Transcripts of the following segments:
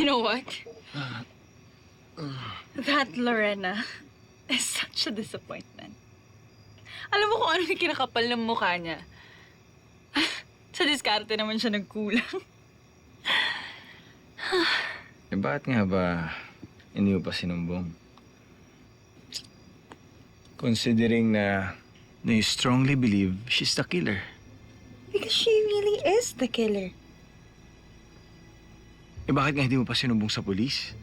know what? That Lorena is such a disappointment. Alam mo kung ano yung kinakapal ng mukha niya? Sa diskarte naman siya nagkulang. Bakit nga ba hindi mo pa sinumbong? Considering na you strongly believe she's the killer. Because she really is the killer. Bakit nga hindi mo pa sinumbong sa pulis?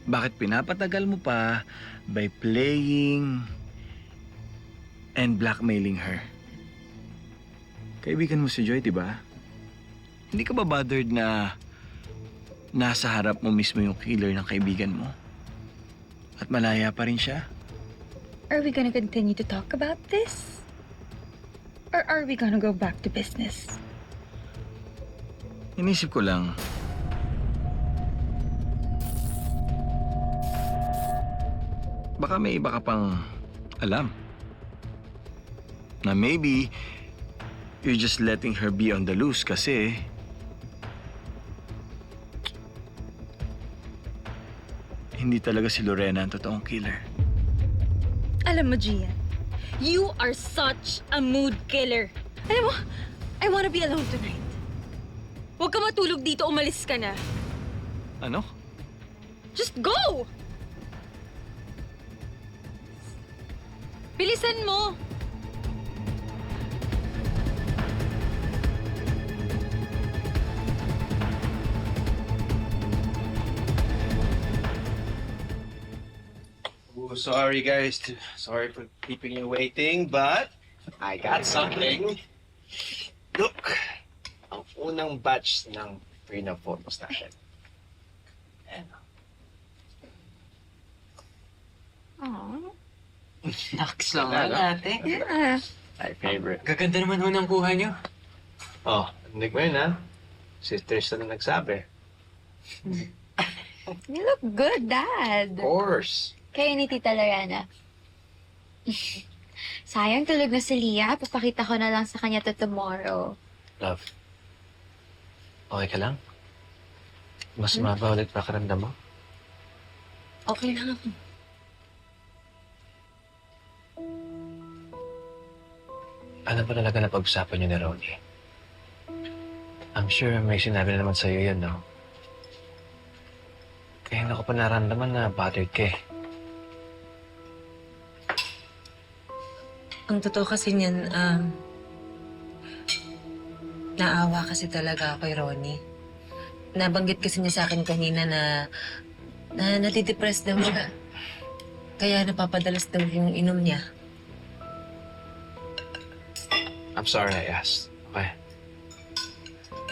Bakit pinapatagal mo pa by playing and blackmailing her? Kaibigan mo si Joy, diba? Hindi ka ba bothered na nasa harap mo mismo yung killer ng kaibigan mo? At malaya pa rin siya? Are we gonna continue to talk about this? Or are we gonna go back to business? Inisip ko lang, baka may iba ka pang alam. Na maybe you're just letting her be on the loose kasi hindi talaga si Lorena ang totoong killer. Alam mo, Gian, you are such a mood killer. Alam mo, I wanna be alone tonight. Huwag ka matulog dito, umalis ka na. Ano? Just go! Bilisan mo! Oh, sorry guys. Sorry for keeping you waiting, but I got something. Look, ang unang batch ng prenup photos natin. Ayan. Aww. Naks lang nga, ate. Yeah. My favorite. Gaganda naman ho ng kuha niyo. Oh, hindi ko yun ha. Si Tristan na nagsabi. You look good, Dad. Of course. Kayo ni Tita Lorena. Sayang tulog na si Lia. Papakita ko na lang sa kanya to tomorrow. Love. Okay ka lang? Mas maba ulit pakiramdam mo? Okay lang ako. Ano ba talaga na pag-usapan niyo ni Ronnie? I'm sure may sinabi na naman sa'yo yun, no? Kaya hindi ko pa naramdaman na bothered ka eh. Ang totoo kasi niyan, naawa kasi talaga ako kay Ronnie. Nabanggit kasi niya sa akin kanina na natidepress daw siya. Kaya napapadalas daw yung inom niya. I'm sorry I asked, okay?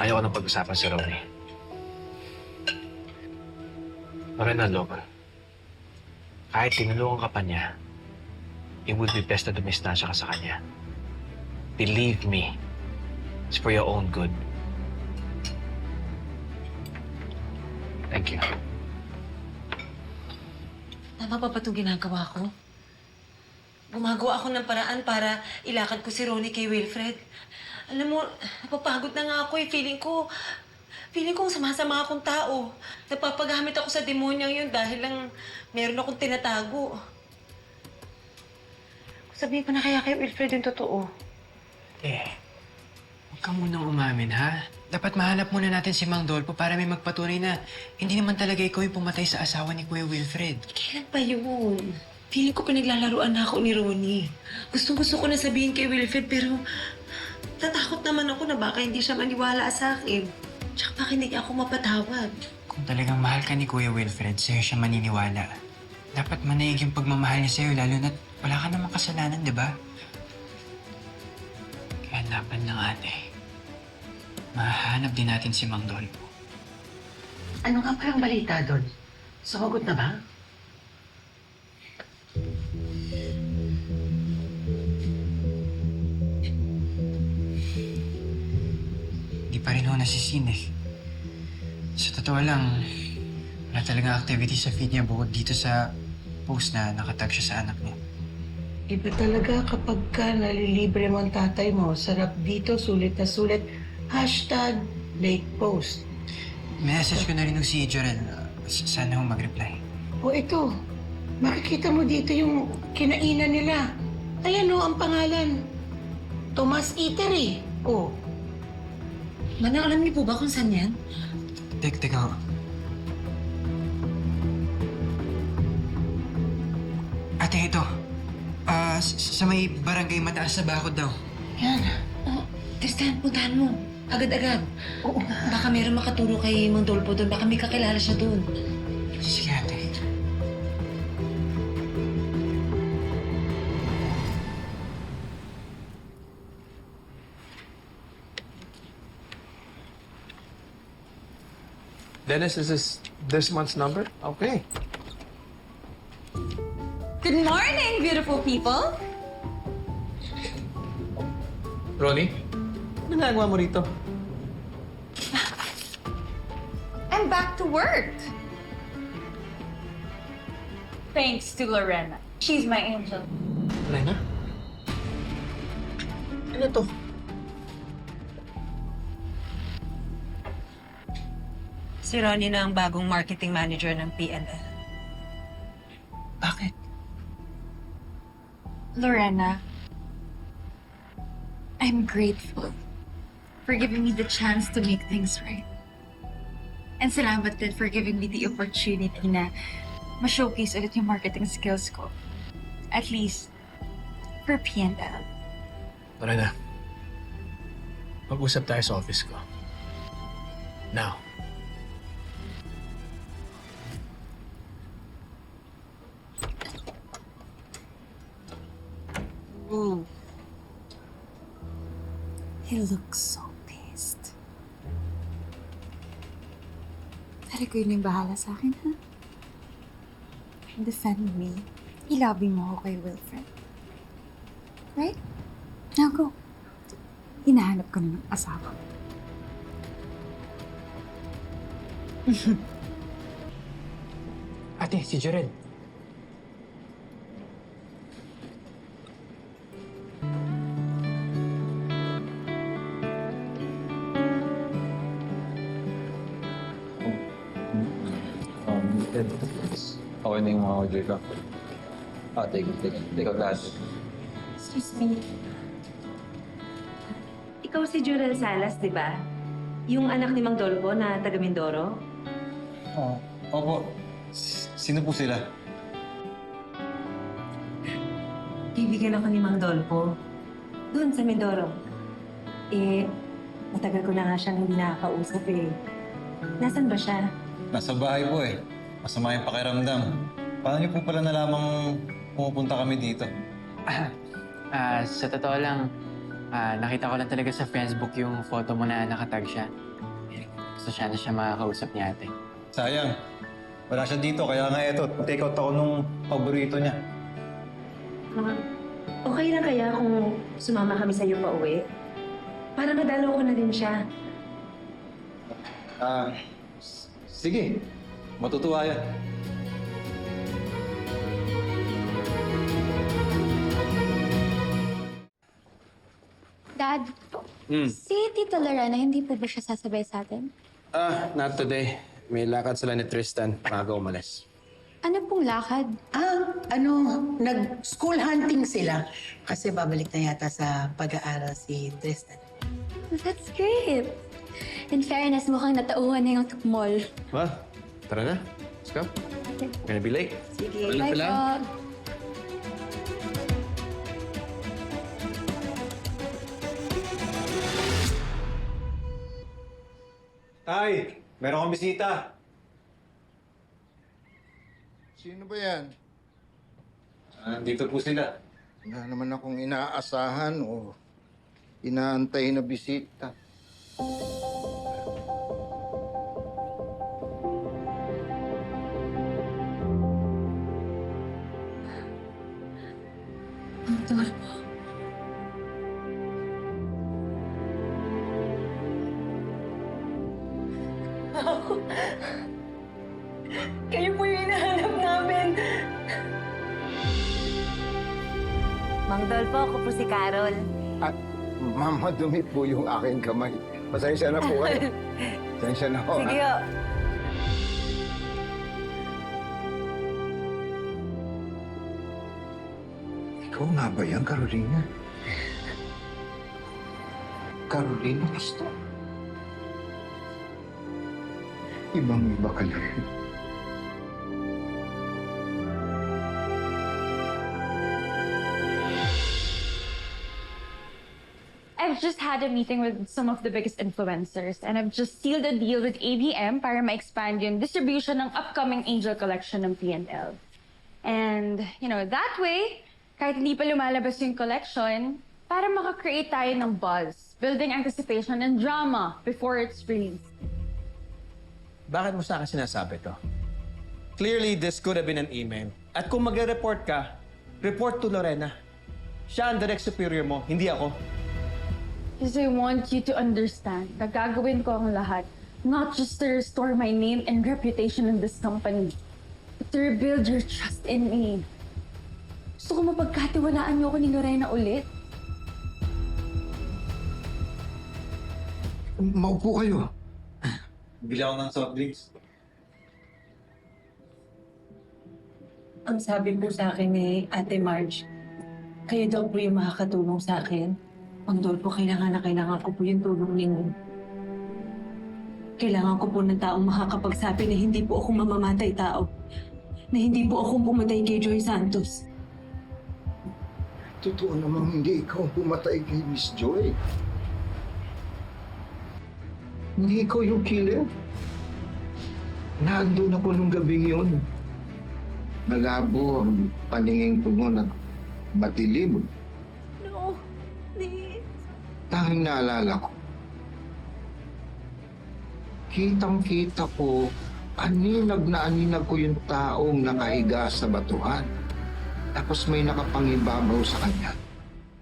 Ayaw ko nang pag-usapan si Ronnie. Lorena, Logan, kahit tinulungan ka pa niya, it would be best na dumistansya ka sa kanya. Believe me, it's for your own good. Thank you. Tama pa ba itong ginagawa ko? Gumagawa ako ng paraan para ilakad ko si Ronnie kay Wilfred. Alam mo, napapagod na nga ako eh. Feeling ko sumasama akong tao. Napapagamit ako sa demonyang yun dahil lang meron akong tinatago. Sabihin ko na kaya kay Wilfred yung totoo. Huwag ka munang umamin, ha? Dapat mahanap muna natin si Mang Dolpo para may magpatunay na hindi naman talaga ikaw yung pumatay sa asawa ni Kuya Wilfred. Kailan pa yun? Feeling ko pinaglalaruan na ako ni Ronnie. Gustong-gusto ko na sabihin kay Wilfred pero tatakot naman ako na baka hindi siya maniwala sa akin. Tsaka baka hindi niya ako mapatawad. Kung talagang mahal ka ni Kuya Wilfred, sa'yo siya maniniwala. Dapat manaig yung pagmamahal niya sa'yo, lalo na't wala ka namang kasalanan, di ba? Kaya laban ng ate. Mahanap din natin si Mang Dolpo. Ano nga parang balita doon? Sumagot na ba? Hindi pa rin ho nasisin eh. Sa totoo lang, wala talagang activity sa feed niya bukod dito sa post na nakatag siya sa anak niya. Iba talaga kapag ka nalilibre mo ang tatay mo. Sarap dito, sulit na sulit. #late post. message ko na rin si Jorel. Sana ho mag-reply. O ito, makikita mo dito yung kinainan nila. Ayan o, ang pangalan. Tomas Eatery. O, Manang, alam niyo po ba kung saan yan? Teka ho. Ate, ito. Sa may barangay Mataas sa Bakod daw. yan. Oh, Tristan, puntahan mo. Agad-agad. Oo. Baka meron makaturo kay Mang Dolpo doon. Baka may kakilala siya doon. Sige, ate. Dennis, is this month's number? Okay. Good morning, beautiful people! Ronnie, ano nagawa mo rito? I'm back to work! Thanks to Lorena. She's my angel. Lena? Ano to? Si Ronnie na ang bagong marketing manager ng PNL. Bakit? Lorena, I'm grateful for giving me the chance to make things right. And salamat din for giving me the opportunity na ma-showcase ulit yung marketing skills ko. At least, for PNL. Lorena, mag-usap tayo sa office ko. Now. Ooh. He looks so pissed. Pero ko yun yung bahala sa akin, ha? Defend me. Ilabi mo ako kay Wilfred. Right? Now go. Hinahanap ko na ng asawa. Ate, si Jorel. Okay na yung mga order ko. Take a glass. Excuse me. Ikaw si Jorel Salas, di ba? Yung anak ni Mang Dolpo na taga Mindoro? Opo. Sino po sila? Kaibigan ako ni Mang Dolpo. Doon sa Mindoro. Matagal ko na nga siyang hindi nakakausap eh. Nasaan ba siya? Nasa bahay po eh. Masama yung pakiramdam. Paano niyo po pala nalamang pumupunta kami dito? Sa totoo lang, nakita ko lang talaga sa Facebook yung photo mo na nakatag siya. Gusto siya na siya makakausap niya ate. Sayang. Wala siya dito, kaya nga eto, take out ako nung paborito niya. Okay lang kaya kung sumama kami sa iyo pa uwi? Para madalaw ko na din siya. Sige. Matutuwa yan. Dad, si Tita Lorena, hindi po ba siya sasabay sa atin? Not today. May lakad sila ni Tristan. Maaga umalis. Ano pong lakad? Nag-school hunting sila. Kasi babalik na yata sa pag-aaral si Tristan. That's great. In fairness, mukhang natauhan na yung mall. Well, tara na. Let's go. Gonna be late. Sige, Wala bye pala. po. Tay! Meron kang bisita! Sino ba yan? Dito po sila. Wala naman akong inaasahan o inaantay na bisita. Kayo po yung hinahanap namin. Mang Dolpo, ako po si Carol. Mama, dumi po yung aking kamay. Pasensya na po kayo. Tensya na ho. Sige, oh. Ikaw nga ba yan, Carolina? Carolina Cristo? Ibang-iba ka na rin. I've just had a meeting with some of the biggest influencers and I've just sealed a deal with ABM para ma-expand yung distribution ng upcoming Angel Collection ng P&L. And, that way, kahit hindi pa lumalabas yung collection, para makakreate tayo ng buzz, building anticipation and drama before it's released. Bakit mo sa akin sinasabi to? Clearly, this could have been an email. At kung magre-report ka, report to Lorena. Siya ang direct superior mo, hindi ako. Because I want you to understand na gagawin ko ang lahat, not just to restore my name and reputation in this company, but to rebuild your trust in me. Gusto ko mapagkatiwalaan niyo ako ni Lorena ulit. Maupo kayo. Bili ako ng soft drinks. Ang sabi po sa akin ni Ate Marge, kayo daw po yung makakatulong sa akin. Ang Dolpo, kailangan ko po yung tulong ninyo. Kailangan ko po ng taong makakapagsabi na hindi po ako mamamatay tao. Na hindi po ako pumatay kay Joy Santos. Totoo namang hindi ikaw pumatay kay Miss Joy. Hindi ikaw yung killer. Nandun ako nung gabing yun. Malabo ang paningin ko mo na matilim. No, please. Tanging naalala ko. Kitang-kita ko, aninag na aninag ko yung taong nakahiga sa batuhan. Tapos may nakapangibabaw sa kanya.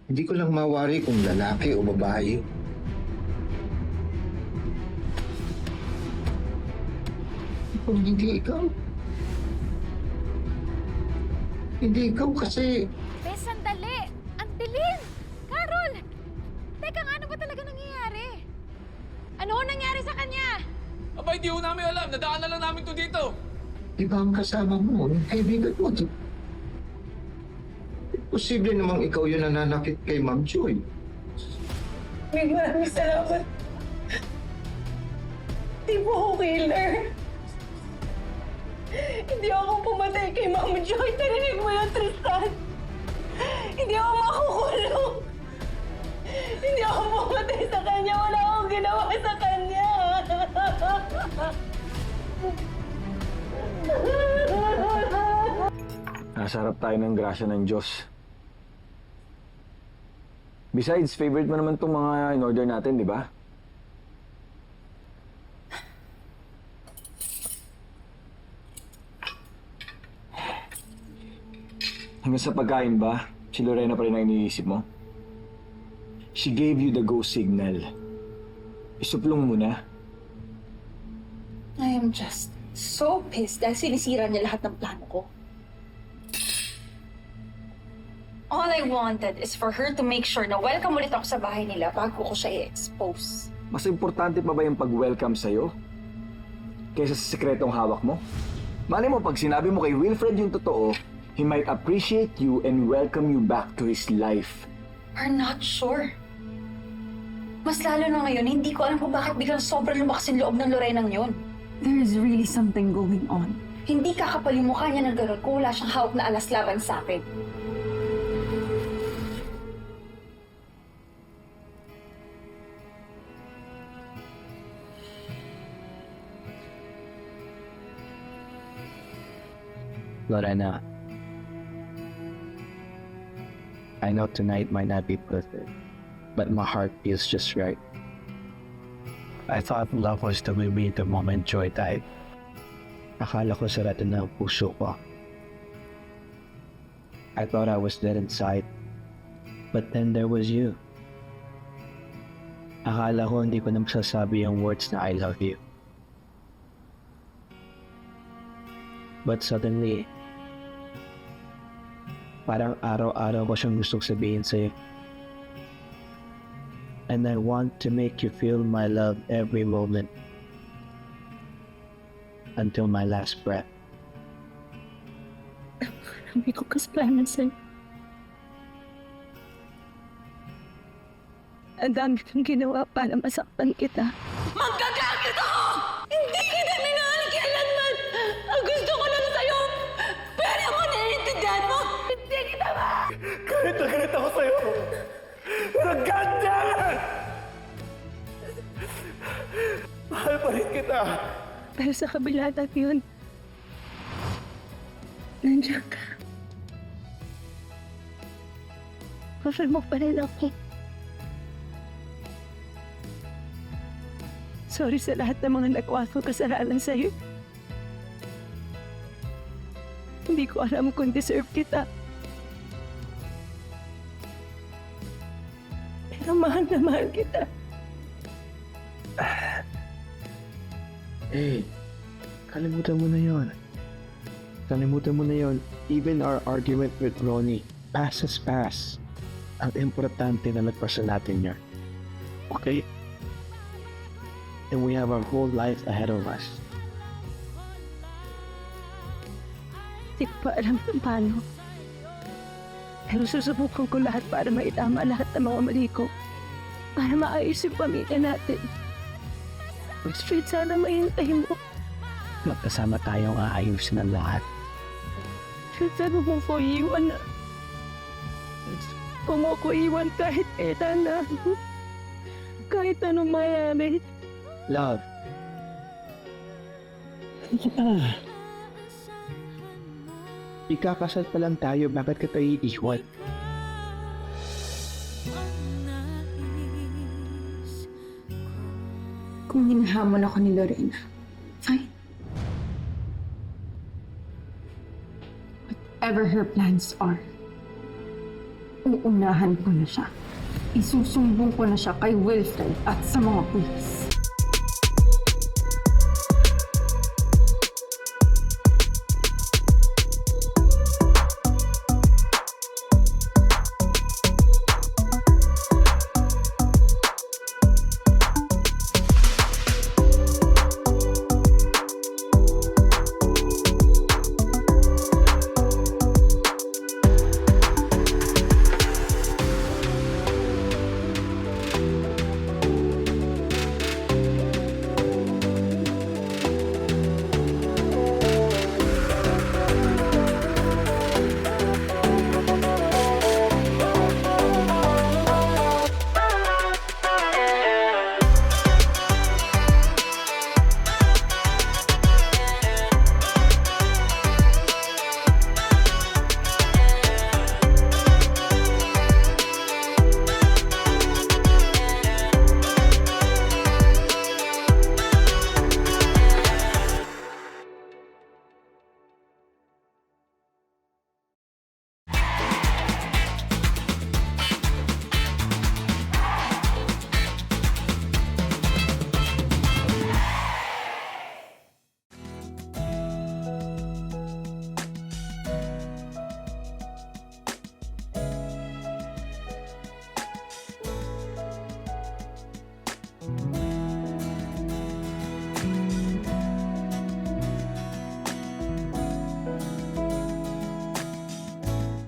Hindi ko lang mawari kung lalaki o babae. Kung hindi ikaw. Hindi ikaw kasi Bes, sandali! Ang dilim! Carol! Teka nga, ano ba talaga nangyayari? Ano nangyari sa kanya? Aba, hindi ko namin alam. Nadaan na lang namin to dito. di ba ang kasama mo, yung kaibigan mo? Posible namang ikaw yung nananakit kay Ma'am Joy. Maraming salamat. Hindi po ako killer. Hindi ako pumatay kay Mama Joy. Tarinig mo yun, Tristan. Hindi ako makukulong. Hindi ako pumatay sa kanya. Wala akong ginawa sa kanya. Nasa harap tayo ng grasya ng Diyos. Besides, favorite mo naman itong mga in-order natin, di ba? Hanggang sa pagkain ba, si Lorena pa rin ang iniisip mo? She gave you the go signal. Isuplong mo na. I am just so pissed dahil sinisira niya lahat ng plano ko. All I wanted is for her to make sure na welcome ulit ako sa bahay nila bago ko siya i-expose. Mas importante pa ba yung pag-welcome sa'yo? Kaysa sa sekretong hawak mo? Malay mo, pag sinabi mo kay Wilfred yung totoo, he might appreciate you and welcome you back to his life. We're not sure. Mas lalo na ngayon, hindi ko alam kung bakit biglang sobrang lumakas yung loob ng Lorenang yun. There is really something going on. Hindi kakapal yung mukha niya ng gano'n kung wala siyang hawak na alas laban sa akin. Lorena, I know tonight might not be perfect, but my heart feels just right. I thought love was to me the moment Joy died. Akala ko sarado na ang puso ko. I thought I was dead inside, but then there was you. Akala ko hindi ko na masasabi ang words na I love you. But suddenly, parang araw-araw ko siyang gustong sabihin sa'yo. And I want to make you feel my love every moment. until my last breath. Hindi ko kasalanan sa'yo. Ang dami kong ginawa para masaktan kita. Magkakakit ako! Hindi kita minahal kailanman! Ang gusto ko lang sa'yo, pera mo, naiintindihan mo! Hindi kita ba? Galit na galit ako sa'yo! Pero God damn it! Mahal pa rin kita! Pero sa kabila ng yun, nandiyan ka. Mahal mo pa rin ako. Sorry sa lahat ng mga nagawa kong kasalanan sa'yo. Hindi ko alam kung deserve kita. Pero mahal na mahal kita. Hey, kalimutan mo na yon. Kalimutan mo na yon. Even our argument with Ronnie, past is past. Ang importante na nagpasya natin niya. Okay? And we have our whole life ahead of us. Hindi ko pa alam kung paano. Pero susubukan ko lahat para maitama lahat ng mga mali ko. Para maayos yung pamilya natin. Straight, sana mahintay mo. Magkasama tayong aayusin ang lahat. Straight, sana mo ko iwan na. Kung ako iwan kahit kailan na. Kahit anong mayari. Love. Ikakasal pa lang tayo, bakit ka tayo iiwan? Kung hinahamon ako ni Lorena, fine. Whatever her plans are, uunahan ko na siya. Isusumbong ko na siya kay Wilfred at sa mga pulis.